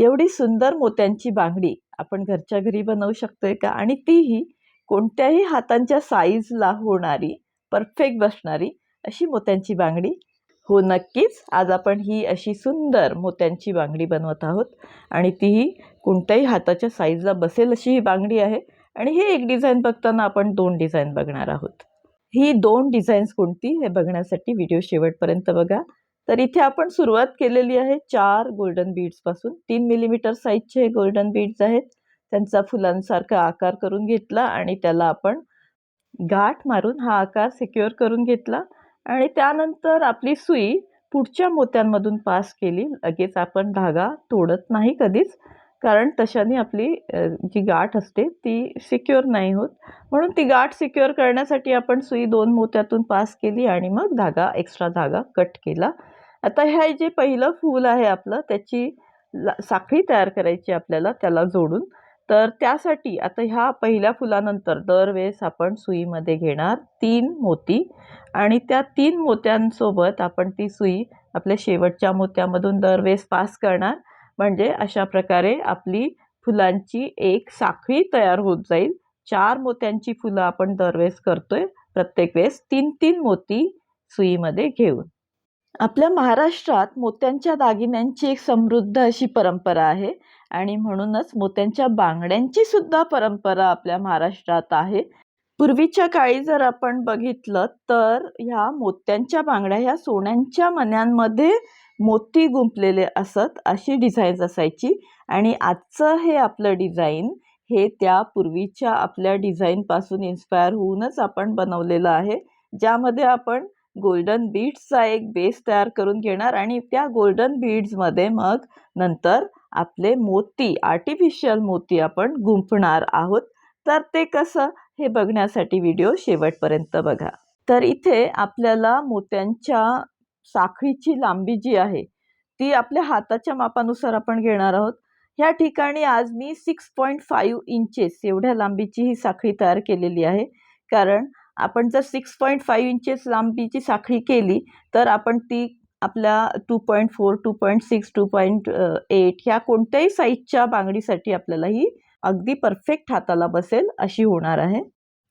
एवढी सुंदर मोत्यांची बांगडी आपण घरच्या घरी बनवू शकतोय का? आणि तीही कोणत्याही हातांच्या साईजला होणारी, परफेक्ट बसणारी अशी मोत्यांची बांगडी. हो नक्कीच, आज आपण ही अशी सुंदर मोत्यांची बांगडी बनवत आहोत आणि तीही कोणत्याही हाताच्या साईजला बसेल अशी ही बांगडी आहे. आणि हे एक डिझाईन बघताना आपण 2 डिझाईन बघणार आहोत. ही 2 डिझाईन्स कोणती हे बघण्यासाठी व्हिडिओ शेवटपर्यंत बघा. तर इथे आपण सुरुवात केलेली आहे 4 गोल्डन बीड्सपासून. 3 मिलीमीटर साईजचे गोल्डन बीड्स आहेत. त्यांचा फुलांसारखा आकार करून घेतला आणि त्याला आपण गाठ मारून हा आकार सिक्युअर करून घेतला आणि त्यानंतर आपली सुई पुढच्या मोत्यांमधून पास केली. लगेच आपण धागा तोडत नाही कधीच, कारण तशाने आपली जी गाठ असते ती सिक्युअर नाही होत. म्हणून ती गाठ सिक्युअर करण्यासाठी आपण सुई 2 मोत्यातून पास केली आणि मग एक्स्ट्रा धागा कट केला. आता हे जे पहिलं फूल आहे आपलं, त्याची साखळी तयार करायची आपल्याला त्याला जोडून. तर त्यासाठी आता ह्या पहिल्या फुलानंतर दरवेळेस आपण सुईमध्ये घेणार 3 मोती आणि त्या 3 मोत्यांसोबत आपण ती सुई आपल्या शेवटच्या मोत्यामधून दरवेळेस पास करणार. म्हणजे अशा प्रकारे आपली फुलांची एक साखळी तयार होत जाईल. 4 मोत्यांची फुलं आपण दरवेळेस करतोय, प्रत्येक वेळेस 3-3 मोती सुईमध्ये घेऊन. आपल्या महाराष्ट्रात मोत्यांच्या दागिन्यांची एक समृद्ध अशी परंपरा आहे आणि म्हणूनच मोत्यांच्या बांगड्यांची सुद्धा परंपरा आपल्या महाराष्ट्रात आहे. पूर्वीच्या काळी जर आपण बघितलं तर ह्या मोत्यांच्या बांगड्या ह्या सोन्यांच्या मण्यांमध्ये मोती गुंफलेले असत, अशी डिझाईन असायची. आणि आजचं हे आपलं डिझाईन हे त्या पूर्वीच्या आपल्या डिझाईनपासून इन्स्पायर होऊनच आपण बनवलेलं आहे, ज्यामध्ये आपण गोल्डन बीड्सचा एक बेस तयार करून घेणार आणि त्या गोल्डन बीड्समध्ये मग नंतर आपले मोती, आर्टिफिशियल मोती आपण गुंफणार आहोत. तर ते कसं हे बघण्यासाठी व्हिडिओ शेवटपर्यंत बघा. तर इथे आपल्याला मोत्यांच्या साखळीची लांबी जी आहे ती आपल्या हाताच्या मापानुसार आपण घेणार आहोत. ह्या ठिकाणी आज मी 6.5 इंचेस एवढ्या लांबीची ही साखळी तयार केलेली आहे. कारण आपण जर 6.5 इंचेस लांबीची साखळी केली तर आपण ती आपल्या 2.4, 2.6, 2.8 ह्या कोणत्याही साईजच्या बांगडीसाठी आपल्याला ही अगदी परफेक्ट हाताला बसेल अशी होणार आहे.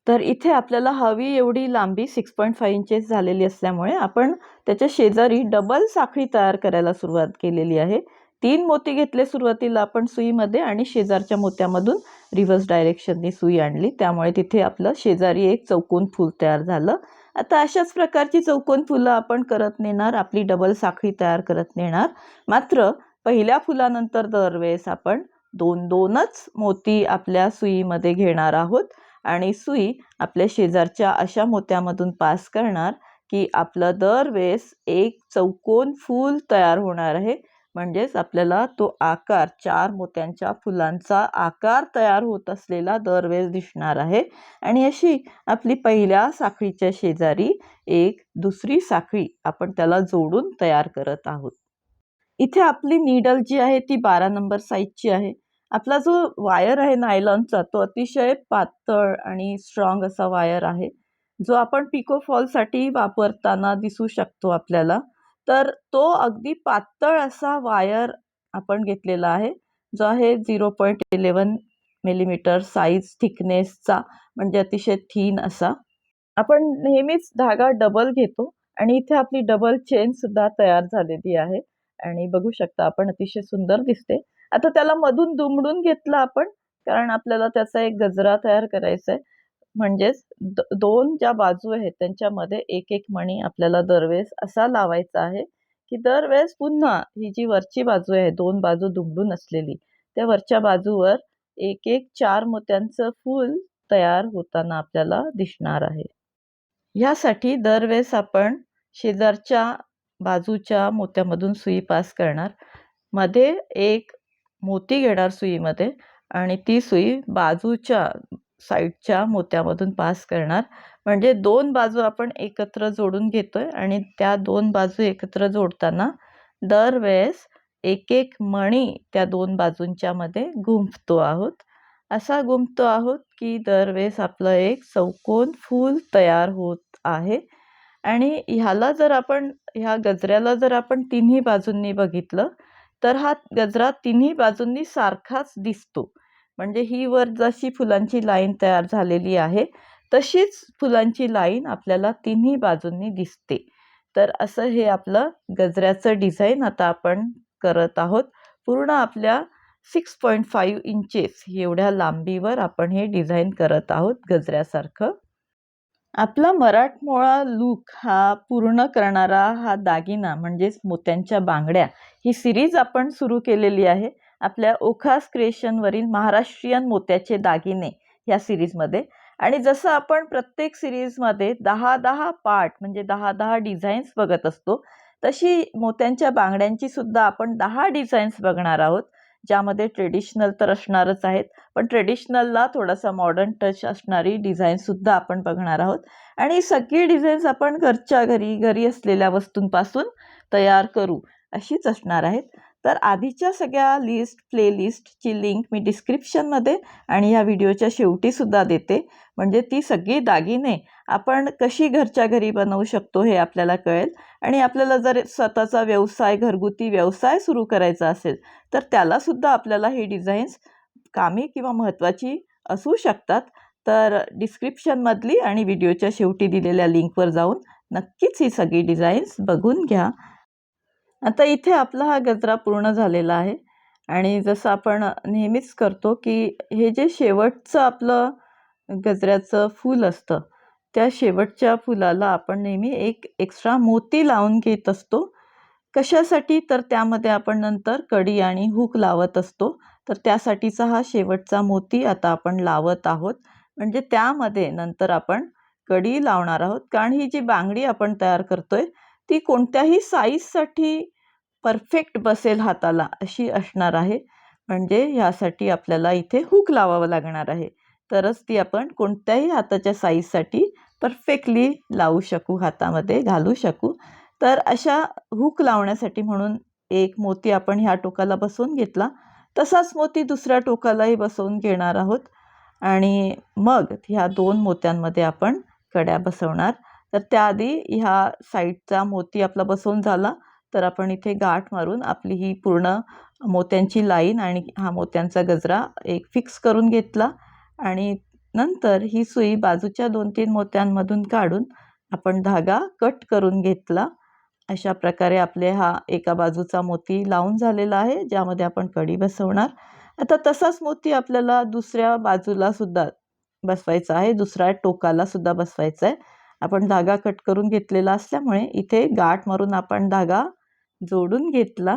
तर इथे आपल्याला हवी एवढी लांबी 6.5 इंचेस झालेली असल्यामुळे आपण त्याच्या शेजारी डबल साखळी तयार करायला सुरुवात केलेली आहे. 3 मोती घेतले सुरुवातीला आपण सुईमध्ये आणि शेजारच्या मोत्यामधून रिव्हर्स डायरेक्शनने सुई आणली, त्यामुळे तिथे आपलं शेजारी एक चौकोन फूल तयार झालं. आता अशाच प्रकारची चौकोन फुलं आपण करत नेणार, आपली डबल साखळी तयार करत नेणार. मात्र पहिल्या फुलानंतर दरवेळेस आपण 2-2च मोती आपल्या सुईमध्ये घेणार आहोत आणि सुई आपल्या शेजारच्या अशा मोत्यामधून पास करणार की आपलं दरवेळेस एक चौकोन फूल तयार होणार आहे. म्हणजेच आपल्याला तो आकार 4 मोत्यांच्या फुलांचा आकार तयार होत असलेला दरवेळेस दिसणार आहे. आणि अशी आपली पहिल्या साखळीच्या शेजारी एक दुसरी साखळी आपण त्याला जोडून तयार करत आहोत. इथे आपली नीडल जी आहे ती 12 नंबर साईजची आहे. आपला जो वायर आहे नायलॉनचा तो अतिशय पातळ आणि स्ट्रॉंग असा वायर आहे, जो आपण पिको फॉलसाठी वापरताना दिसू शकतो आपल्याला. तर तो अगदी पातळ असा वायर आपण घेतलेला आहे, जो आहे 0.11 मिलीमीटर साईज थिकनेसचा, म्हणजे अतिशय थिन असा. आपण नेहमीच धागा डबल घेतो आणि इथे आपली डबल चेन सुद्धा तयार झालेली आहे आणि बघू शकता आपण अतिशय सुंदर दिसते. आता त्याला मधून दुमडून घेतलं आपण, कारण आपल्याला त्याचा एक गजरा तयार करायचा आहे. म्हणजेच 2 ज्या बाजू आहेत त्यांच्यामध्ये एक मणी आपल्याला दरवेळेस असा लावायचा आहे की दरवेळेस पुन्हा ही जी वरची बाजू आहे 2 बाजू दुमडून असलेली, त्या वरच्या बाजूवर एक 4 मोत्यांचं फूल तयार होताना आपल्याला दिसणार आहे. ह्यासाठी दरवेळेस आपण शेजारच्या बाजूच्या मोत्यामधून सुई पास करणार, मध्ये एक मोती घेणार सुईमध्ये आणि ती सुई बाजूच्या साईडच्या मोत्यामधून पास करणार. म्हणजे 2 बाजू आपण एकत्र जोडून घेतोय आणि त्या 2 बाजू एकत्र जोडताना दरवेळेस एक मणी त्या 2 बाजूंच्या मध्ये गुंफतो आहोत. असा गुंफतो आहोत की दरवेळेस आपलं एक चौकोन फूल तयार होत आहे. आणि ह्या गजऱ्याला जर आपण तिन्ही बाजूंनी बघितलं तर हा गजरा तिन्ही बाजूंनी सारखाच दिसतो. म्हणजे ही वर जशी फुलांची लाईन तयार झालेली आहे तशीच फुलांची लाईन आपल्याला तिन्ही बाजूंनी दिसते. तर असं हे आपलं गजऱ्याचं डिझाईन आता आपण करत आहोत. पूर्ण आपल्या 6.5 इंचेस एवढ्या लांबीवर आपण हे डिझाईन करत आहोत गजऱ्यासारखं. आपला मराठमोळा लूक हा पूर्ण करणारा हा दागिना म्हणजेच मोत्यांच्या बांगड्या ही सिरीज आपण सुरू केलेली आहे आपल्या ओखास क्रिएशनवरील महाराष्ट्रीयन मोत्याचे दागिने ह्या सिरीजमध्ये. आणि जसं आपण प्रत्येक सिरीजमध्ये 10-10 पार्ट म्हणजे 10-10 डिझाईन्स बघत असतो, तशी मोत्यांच्या बांगड्यांची सुद्धा आपण 10 डिझाईन्स बघणार आहोत, ज्यामध्ये ट्रेडिशनल तर असणारच आहेत, पण ट्रेडिशनलला थोडासा मॉडर्न टच असणारी डिझाईनसुद्धा आपण बघणार आहोत. आणि ही सगळी डिझाईन्स आपण घरच्या घरी असलेल्या वस्तूंपासून तयार करू अशीच असणार आहेत. तर आधीच्या सगळ्या प्लेलिस्टची लिंक मी डिस्क्रिप्शनमध्ये आणि ह्या व्हिडिओच्या शेवटीसुद्धा देते. म्हणजे ती सगळी दागिने आपण कशी घरच्या घरी बनवू शकतो हे आपल्याला कळेल. आणि आपल्याला जर स्वतःचा व्यवसाय, घरगुती व्यवसाय सुरू करायचा असेल तर त्यालासुद्धा आपल्याला ही डिझाईन्स कामी किंवा महत्त्वाची असू शकतात. तर डिस्क्रिप्शनमधली आणि व्हिडिओच्या शेवटी दिलेल्या लिंकवर जाऊन नक्कीच ही सगळी डिझाईन्स बघून घ्या. आता इथे आपला हा गजरा पूर्ण झालेला आहे. आणि जसं आपण नेहमीच करतो की हे जे शेवटचं आपलं गजऱ्याचं फूल असतं, त्या शेवटच्या फुलाला आपण नेहमी एक एक्स्ट्रा मोती लावून घेत असतो. कशासाठी? तर त्यामध्ये आपण नंतर कडी आणि हुक लावत असतो. तर त्यासाठीचा हा शेवटचा मोती आता आपण लावत आहोत. म्हणजे त्यामध्ये नंतर आपण कडी लावणार आहोत. कारण ही जी बांगडी आपण तयार करतोय ती कोणत्याही साईजसाठी परफेक्ट बसेल हाताला अशी असणार आहे. म्हणजे ह्यासाठी आपल्याला इथे हुक लावावं लागणार आहे. तरच ती आपण कोणत्याही हाताच्या साईजसाठी परफेक्टली लावू शकू, हातामध्ये घालू शकू. तर अशा हुक लावण्यासाठी म्हणून एक मोती आपण ह्या टोकाला बसवून घेतला, तसाच मोती दुसऱ्या टोकालाही बसवून घेणार आहोत. आणि मग ह्या 2 मोत्यांमध्ये आपण कड्या बसवणार. तर त्याआधी ह्या साईडचा मोती आपला बसवून झाला तर आपण इथे गाठ मारून आपली ही पूर्ण मोत्यांची लाईन आणि हा मोत्यांचा गजरा एक फिक्स करून घेतला. आणि नंतर ही सुई बाजूच्या 2-3 मोत्यांमधून काढून आपण धागा कट करून घेतला. अशा प्रकारे आपले हा एका बाजूचा मोती लावून झालेला आहे, ज्यामध्ये आपण कडी बसवणार. आता तसाच मोती आपल्याला दुसऱ्या बाजूला सुद्धा बसवायचा आहे, दुसऱ्या टोकाला सुद्धा बसवायचा आहे. आपण धागा कट करून घेतलेला असल्यामुळे इथे गाठ मारून आपण धागा जोडून घेतला.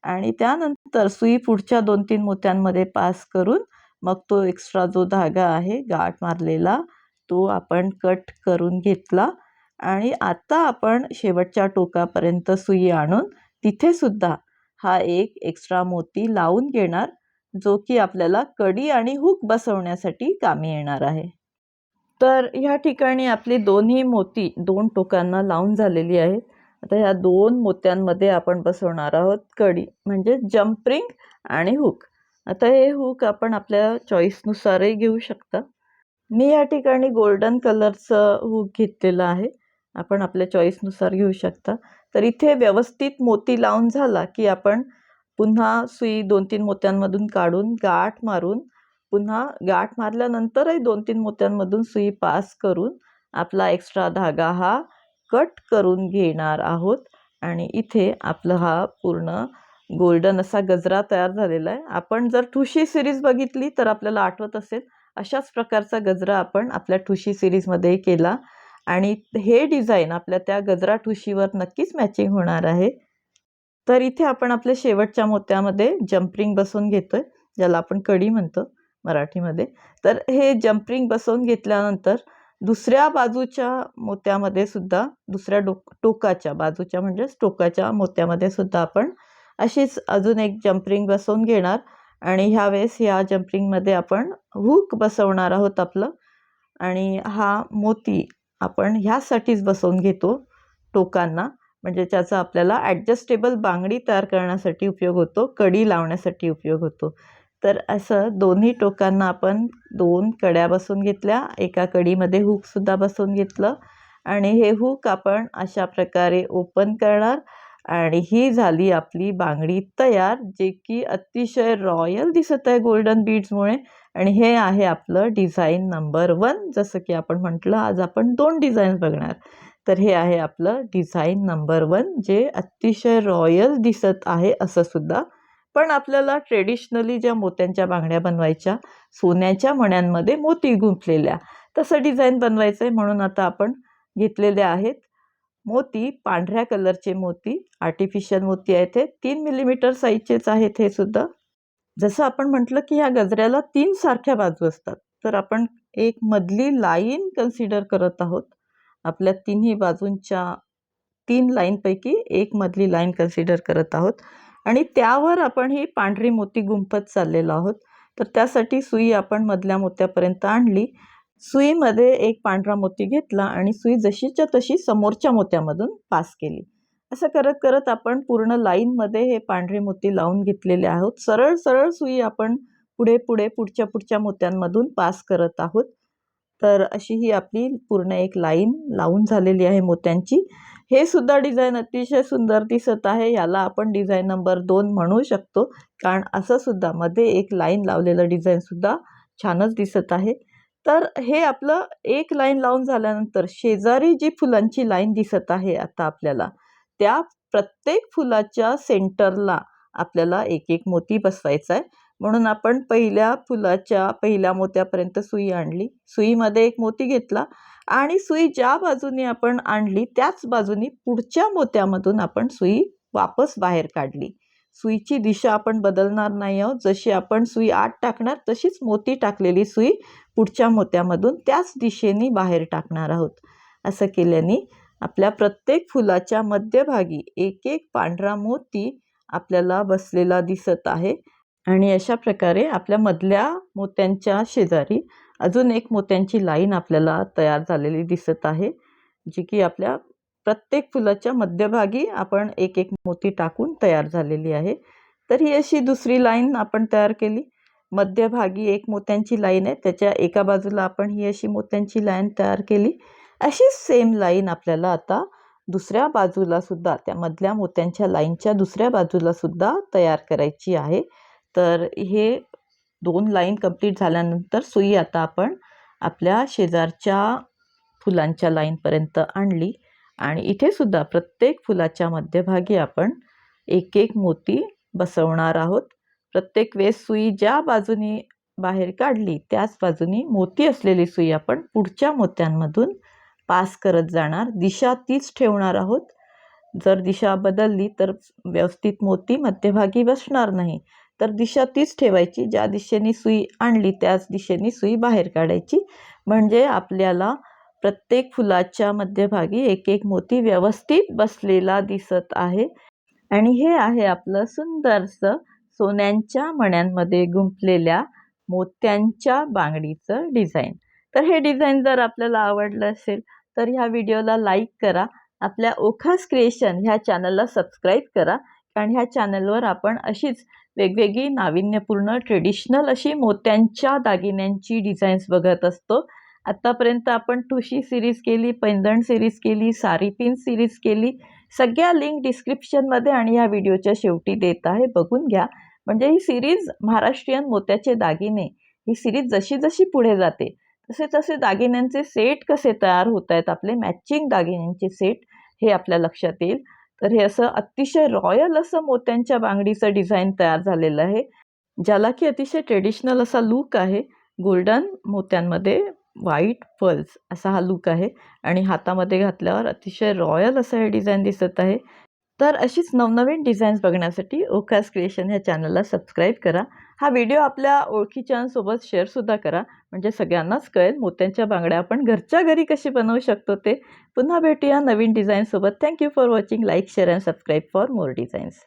आणि त्यानंतर सुई पुढच्या 2-3 मोत्यांमध्ये पास करून मग तो एक्स्ट्रा जो धागा आहे गाठ मारलेला तो आपण कट करून घेतला. आणि आता आपण शेवटच्या टोकापर्यंत सुई आणून तिथे सुद्धा हा एक एक्स्ट्रा मोती लावून घेणार, जो की आपल्याला कडी आणि हुक बसवण्यासाठी कामी येणार आहे. तर ह्या ठिकाणी आपली दोन्ही मोती 2 टोकांना लावून झालेली आहेत. आता ह्या 2 मोत्यांमध्ये आपण बसवणार आहोत कडी म्हणजे जंप रिंग आणि हुक. आता हे हुक आपण आपल्या चॉईसनुसारही घेऊ शकता. मी या ठिकाणी गोल्डन कलरचं हुक घेतलेलं आहे. आपण आपल्या चॉईसनुसार घेऊ शकता. तर इथे व्यवस्थित मोती लावून झाला की आपण पुन्हा सुई 2-3 मोत्यांमधून काढून गाठ मारून पुन्हा गाठ मारल्यानंतरही 2-3 मोत्यांमधून सुई पास करून आपला एक्स्ट्रा धागा हा कट करून घेणार आहोत. आणि इथे आपलं हा पूर्ण गोल्डन असा गजरा तयार झालेला आहे. आपण जर ठुशी सिरीज बघितली तर आपल्याला आठवत असेल अशाच प्रकारचा गजरा आपण आपल्या ठुशी सिरीजमध्ये केला. आणि हे डिझाईन आपल्या त्या गजरा ठुशीवर नक्कीच मॅचिंग होणार आहे. तर इथे आपण आपल्या शेवटच्या मोत्यामध्ये जंपरिंग बसवून घेतोय, ज्याला आपण कडी म्हणतो मराठीमध्ये. तर हे जंपरिंग बसवून घेतल्यानंतर दुसऱ्या बाजूच्या मोत्यामध्ये सुद्धा दुसऱ्या टोकाच्या बाजूच्या म्हणजेच टोकाच्या मोत्यामध्ये सुद्धा आपण अशीच अजून एक जंपरिंग बसवून घेणार. आणि ह्यावेळेस ह्या जंपरिंगमध्ये आपण हुक बसवणार आहोत आपलं. आणि हा मोती आपण ह्यासाठीच बसवून घेतो टोकांना, म्हणजे त्याचा आपल्याला ॲडजस्टेबल बांगडी तयार करण्यासाठी उपयोग होतो, कडी लावण्यासाठी उपयोग होतो. तर असं दोन्ही टोकांना आपण 2 कड्या बसवून घेतल्या, एका कडीमध्ये हुकसुद्धा बसवून घेतलं. आणि हे हुक आपण अशा प्रकारे ओपन करणार आणि ही झाली आपली बांगडी तयार, जे की अतिशय रॉयल दिसत आहे गोल्डन बीड्समुळे. आणि हे आहे आपलं डिझाईन नंबर 1. जसं की आपण म्हटलं, आज आपण 2 डिझाईन्स बघणार. तर हे आहे आपलं डिझाईन नंबर 1, जे अतिशय रॉयल दिसत आहे असं सुद्धा. पण आपल्याला ट्रेडिशनली ज्या मोत्यांच्या बांगड्या बनवायच्या, सोन्याच्या मण्यांमध्ये मोती गुंफलेल्या, तसं डिझाईन बनवायचं आहे. म्हणून आता आपण घेतलेले आहेत मोती, पांढऱ्या कलरचे मोती, आर्टिफिशियल मोती आहेत हे. 3 मिलीमीटर साईजचेच आहेत हे सुद्धा. जसं आपण म्हटलं की ह्या गजऱ्याला 3 सारख्या बाजू असतात, तर आपण एक मधली लाईन कन्सिडर करत आहोत. आपल्या तिन्ही बाजूंच्या 3 लाईनपैकी एक मधली लाईन कन्सिडर करत आहोत आणि त्यावर आपण ही पांढरी मोती गुंफत चाललेलो आहोत. तर त्यासाठी सुई आपण मधल्या मोत्यापर्यंत आणली. सुईमध्ये एक पांढरा मोती घेतला आणि सुई जशीच्या तशी समोरच्या मोत्यामधून पास केली. असं करत करत आपण पूर्ण लाईनमध्ये हे पांढरे मोती लावून घेतलेले आहोत. सरळ सरळ सुई आपण पुढे पुढे पुढच्या मोत्यांमधून पास करत आहोत. तर अशी ही आपली पूर्ण एक लाईन लावून झालेली आहे मोत्यांची. हे सुद्धा डिझाईन अतिशय सुंदर दिसत आहे. याला आपण डिझाईन नंबर 2 म्हणू शकतो, कारण असं सुद्धा मध्ये एक लाईन लावलेलं डिझाईनसुद्धा छानच दिसत आहे. तर हे आपलं एक लाईन लावून झाल्यानंतर शेजारी जी फुलांची लाईन दिसत आहे आता आपल्याला, त्या प्रत्येक फुलाच्या सेंटरला आपल्याला एक एक मोती बसवायचा आहे. म्हणून आपण पहिल्या फुलाच्या पहिल्या मोत्यापर्यंत सुई आणली. सुईमध्ये एक मोती घेतला आणि सुई ज्या बाजूने आपण आणली त्याच बाजूनी पुढच्या मोत्यामधून आपण सुई वापस बाहेर काढली. सुईची दिशा आपण बदलणार नाही आहोत. जशी आपण सुई आत टाकणार तशीच मोती टाकलेली सुई पुढच्या मोत्यामधून त्याच दिशेने बाहेर टाकणार आहोत. असं केल्याने आपल्या प्रत्येक फुलाच्या मध्यभागी एक एक पांढरा मोती आपल्याला बसलेला दिसत आहे. आणि अशा प्रकारे आपल्या मधल्या मोत्यांच्या शेजारी अजून एक मोत्यांची लाईन आपल्याला तयार झालेली दिसत आहे, जी की आपल्या प्रत्येक फुलाच्या मध्यभागी आपण एक एक मोती टाकून तयार झालेली आहे. तर ही अशी दुसरी लाईन आपण तयार केली. मध्यभागी एक मोत्यांची लाईन आहे, त्याच्या एका बाजूला आपण ही अशी मोत्यांची लाईन तयार केली. अशीच सेम लाईन आपल्याला आता दुसऱ्या बाजूला सुद्धा, त्या मधल्या मोत्यांच्या लाईनच्या दुसऱ्या बाजूला सुद्धा तयार करायची आहे. तर हे 2 लाईन कंप्लीट झाल्यानंतर सुई आता आपण आपल्या शेजारच्या फुलांच्या लाईनपर्यंत आणली आणि इथे सुद्धा प्रत्येक फुलाच्या मध्यभागी आपण एक एक मोती बसवणार आहोत. प्रत्येक वेळेस सुई ज्या बाजूनी बाहेर काढली त्याच बाजूनी मोती असलेली सुई आपण पुढच्या मोत्यांमधून पास करत जाणार. दिशा तीच ठेवणार आहोत. जर दिशा बदलली तर व्यवस्थित मोती मध्यभागी बसणार नाही. तर दिशा तीच ठेवायची. ज्या दिशेने सुई आणली त्याच दिशेने सुई बाहेर काढायची. म्हणजे आपल्याला प्रत्येक फुलाच्या मध्यभागी एक एक मोती व्यवस्थित बसलेला दिसत आहे. आणि हे आहे आपलं सुंदरसं सोन्यांच्या मण्यांमध्ये गुंफलेल्या मोत्यांच्या बांगडीचं डिझाईन. तर हे डिझाईन जर आपल्याला आवडलं असेल तर ह्या व्हिडिओला लाईक करा. आपल्या ओखास क्रिएशन ह्या चॅनलला सबस्क्राईब करा, कारण ह्या चॅनलवर आपण अशीच वेगवेगळी नाविन्यपूर्ण ट्रेडिशनल अशी मोत्यांच्या दागिन्यांची डिझाईन्स बघत असतो. आत्तापर्यंत आपण ठुशी सिरीज केली, पैंजण सिरीज केली, साडी पिन सिरीज केली. सगळ्या लिंक डिस्क्रिप्शनमध्ये आणि ह्या व्हिडिओच्या शेवटी देत आहे, बघून घ्या. म्हणजे ही सिरीज महाराष्ट्रीयन मोत्याचे दागिने, ही सिरीज जशी जशी पुढे जाते तसे तसे दागिन्यांचे सेट कसे तयार होत आहेत, आपले मॅचिंग दागिन्यांचे सेट, हे आपल्या लक्षात येईल. तर हे असं अतिशय रॉयल असं मोत्यांच्या बांगडीचं डिझाईन तयार झालेलं आहे, ज्याला की अतिशय ट्रेडिशनल असा लूक आहे. गोल्डन मोत्यांमध्ये व्हाईट पर्ल्स असा हा लूक आहे आणि हातामध्ये घातल्यावर अतिशय रॉयल असं हे डिझाईन दिसत आहे. तर अशीच नवनवीन डिझाईन्स बघण्यासाठी ओखास क्रिएशन ह्या चॅनलला सबस्क्राईब करा. हा व्हिडिओ आपल्या ओळखीच्यांसोबत शेअरसुद्धा करा, म्हणजे सगळ्यांनाच कळेल मोत्यांच्या बांगड्या आपण घरच्या घरी कशी बनवू शकतो ते. पुन्हा भेटूया नवीन डिझाईनसोबत. Thank you for watching. Like, share and subscribe for more designs.